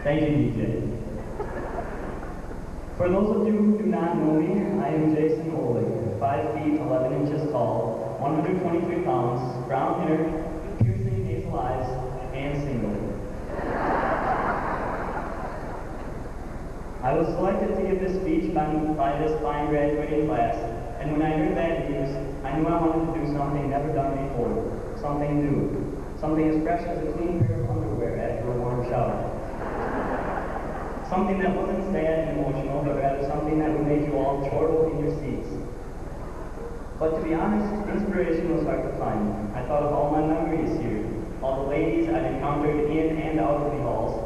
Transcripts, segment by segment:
Thank you, DJ. For those of you who do not know me, I am Jason Olig, 5 feet 11 inches tall, 123 pounds, brown hair, piercing hazel eyes, and single. I was selected to give this speech by this fine graduating class, and when I heard that news, I knew I wanted to do something never done before, something new, something as fresh as a clean pair of underwear after a warm shower. Something that wasn't sad and emotional, but rather something that would make you all chortle in your seats. But to be honest, inspiration was hard to find. I thought of all my memories here, all the ladies I'd encountered in and out of the halls,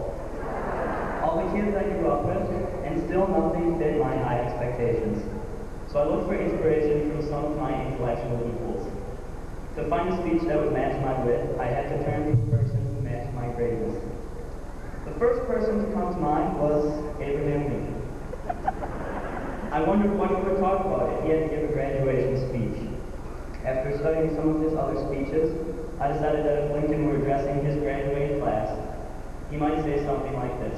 all the kids I grew up with, and still nothing fit my high expectations. So I looked for inspiration from some of my intellectual equals. To find a speech that would match my wit, I had to turn to a person who matched my greatness. The first person to come to mind was Abraham Lincoln. I wondered what he would talk about if he had to give a graduation speech. After studying some of his other speeches, I decided that if Lincoln were addressing his graduating class, he might say something like this.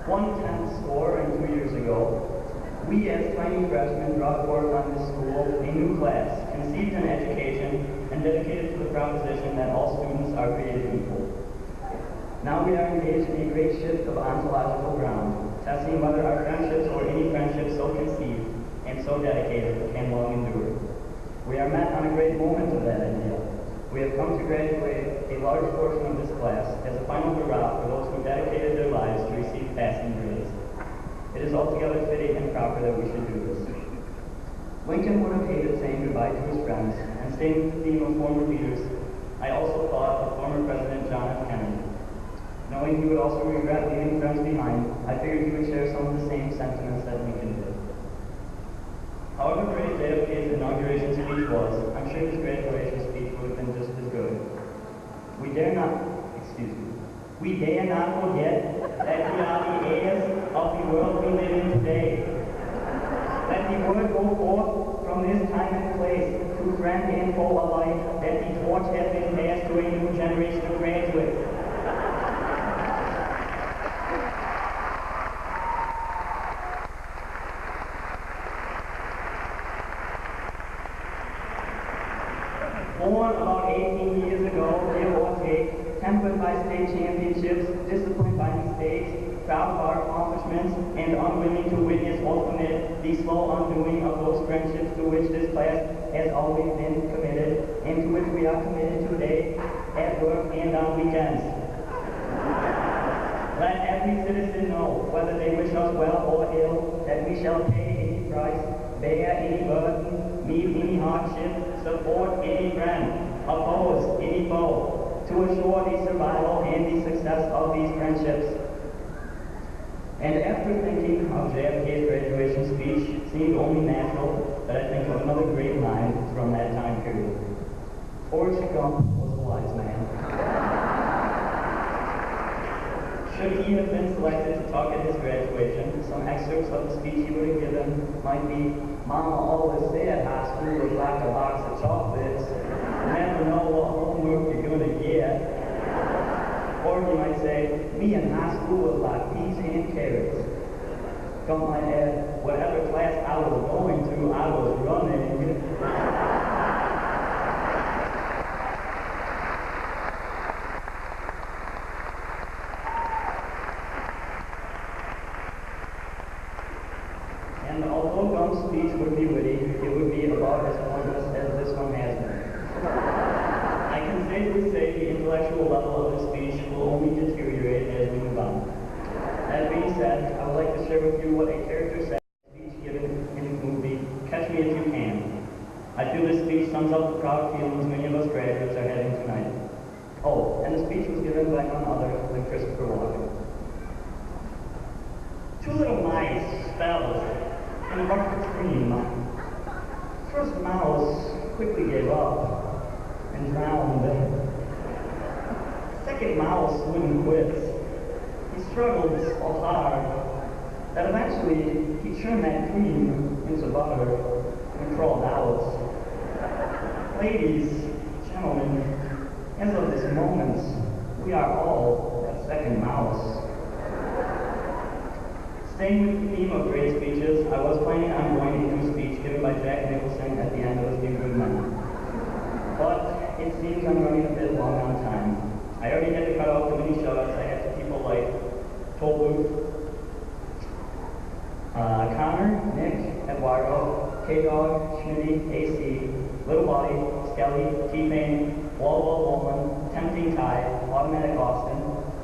1/10 years ago, we as tiny freshmen brought forth on this school a new class, conceived in education and dedicated to the proposition that all students are created equal. Now we are engaged in a great shift of ontological ground, testing whether our friendships or any friendships so conceived and so dedicated can long endure. We are met on a great moment of that ideal. We have come to graduate a large portion of this class as a final hurrah for those who dedicated their lives to receive passing grades. It is altogether fitting and proper that we should do this. Lincoln would have hated saying goodbye to his friends, and staying with the theme of former leaders, I also thought of former President John F. Kennedy. Knowing he would also regret leaving friends behind, I figured he would share some of the same sentiments that Lincoln did. However great JFK's inauguration speech was, I'm sure his graduation speech would have been just as good. We dare not forget that we are the heirs of the world we live in today. Let the word go forth from this time and place to friend and foe alike that the torch has been passed to a new generation of graduates. Born about 18 years ago, give or take, tempered by state championships, disciplined by mistakes, proud of our accomplishments, and unwilling to witness or commit the slow undoing of those friendships to which this class has always been committed, and to which we are committed today, at work and on weekends. Let every citizen know, whether they wish us well or ill, that we shall pay any price, bear any burden, meet any hardship, support any friend, oppose any foe, to assure the survival and the success of these friendships. And after thinking of JFK's graduation speech, it seemed only natural that I think of another great line from that time period. Forrest Gump was a wise man. Should he have been selected to talk at his graduation, some excerpts of the speech he would have given might be, Mama always said high school was like a box of chocolates. You never know what homework you're going to get. Or he might say, me in high school was like peas and carrots. Gump might add, whatever class I was going to, I was running. And although Gump's speech would be witty, it would be about as pointless as this one has been. I can safely say the intellectual level of the speech will only deteriorate as we move on. That being said, I would like to share with you what a character said in a speech given in the movie Catch Me If You Can. I feel this speech sums up the proud feelings many of us graduates are having tonight. Oh, and the speech was given by none other than Christopher Walken. Two little mice fell in a bucket of cream. First mouse quickly gave up and drowned. Second mouse wouldn't quit. He struggled so hard that eventually he turned that cream into butter and crawled out. Ladies, gentlemen, as of this moment, we are all that second mouse. Staying with the theme of great speeches, I was planning on going into a speech given by Jack Nicholson at the end of Few Good Men. But it seems I'm running a bit long on time. I already had to cut out the many shoutouts I had to people like Olig, Connor, Nick, Eduardo, K-Dog, Schmitty, AC, Little Body, Skelly, T-Pain, Wall Woman, Tempting Tide, Automatic Austin,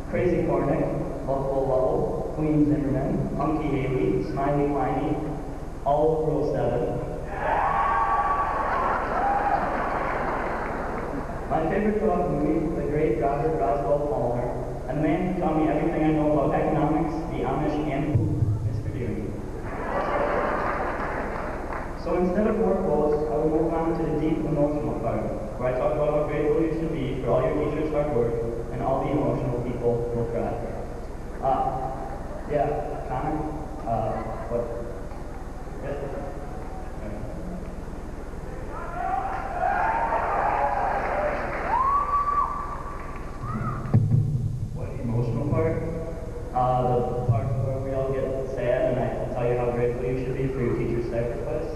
Crazy Cornick, Multiple Level, Queen Zimmerman, Unky Haley, Smiley Pliny, all of Rule 7. My favorite dog movie, the great Robert Roswell Palmer, and the man who taught me everything I know about economics, the Amish, and poop, Mr. Deary. So instead of work woes, I will move on to the deep emotional part, where I talk about how grateful you should be for all your teachers' hard work and all the emotional people will cry. Yeah, Connor, what? Yes? What emotional part? The part where we all get sad and I tell you how grateful you should be for your teacher's sacrifice.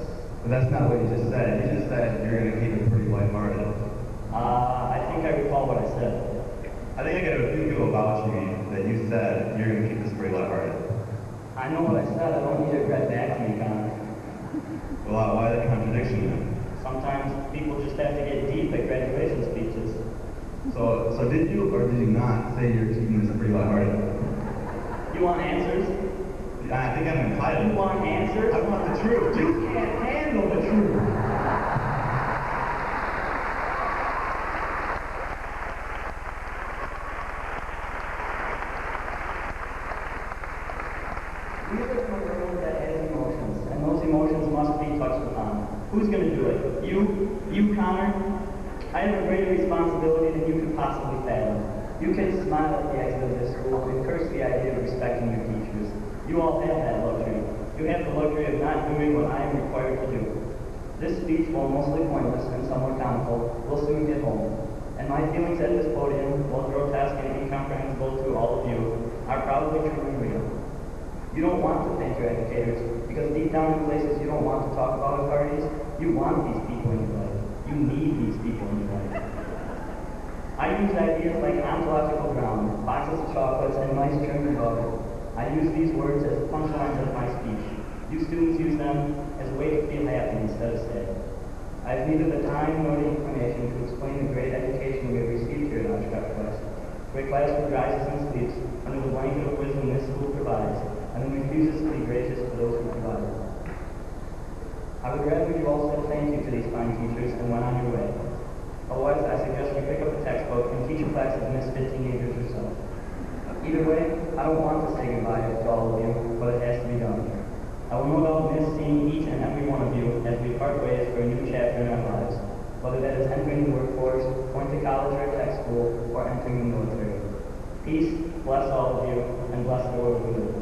But that's not what you just said. You just said you're going to keep it pretty lighthearted. I think I recall what I said. I think I got a few people vouching me that you said you're going to keep this pretty lighthearted. I know what I said. I don't need it read back to me, Connor. Well, why the contradiction then? Sometimes people just have to get deep at graduation speeches. So did you or did you not say you're keeping this pretty lighthearted? You want answers? I think I'm entitled. You want answers? I want the truth. You can't handle the truth. We live in a world that has emotions, and those emotions must be touched upon. Who's going to do it? You, Connor? I have a greater responsibility than you could possibly fathom. You can smile at the exit of this school and curse the idea of respecting your teachers. You all have that luxury. You have the luxury of not doing what I am required to do. This speech, while mostly pointless and somewhat comical, will soon get home. And my feelings at this podium, while grotesque and incomprehensible to all of you, are probably truly real. You don't want to thank your educators, because deep down in places you don't want to talk about at parties, you want these people in your life. You need these people in your life. I use ideas like ontological ground, boxes of chocolates, and mice trimmed with butter. I use these words as punchlines of my speech. You students use them as a way to feel happy instead of sad. I have neither the time nor the inclination to explain the great education we have received here at Oshkosh West, where a class who rises and sleeps under the blanket of wisdom this school provides, and then refuses to be gracious to those who provide it. I would rather you all said thank you to these fine teachers and went on your way. Otherwise, I suggest you pick up a textbook and teach a class of misfit teenagers yourself. Either way, I don't want to say goodbye to all of you, but it has to be done. I will no doubt miss seeing each and every one of you as we part ways for a new chapter in our lives, whether that is entering the workforce, going to college or tech school, or entering the military. Peace, bless all of you, and bless the world we live in.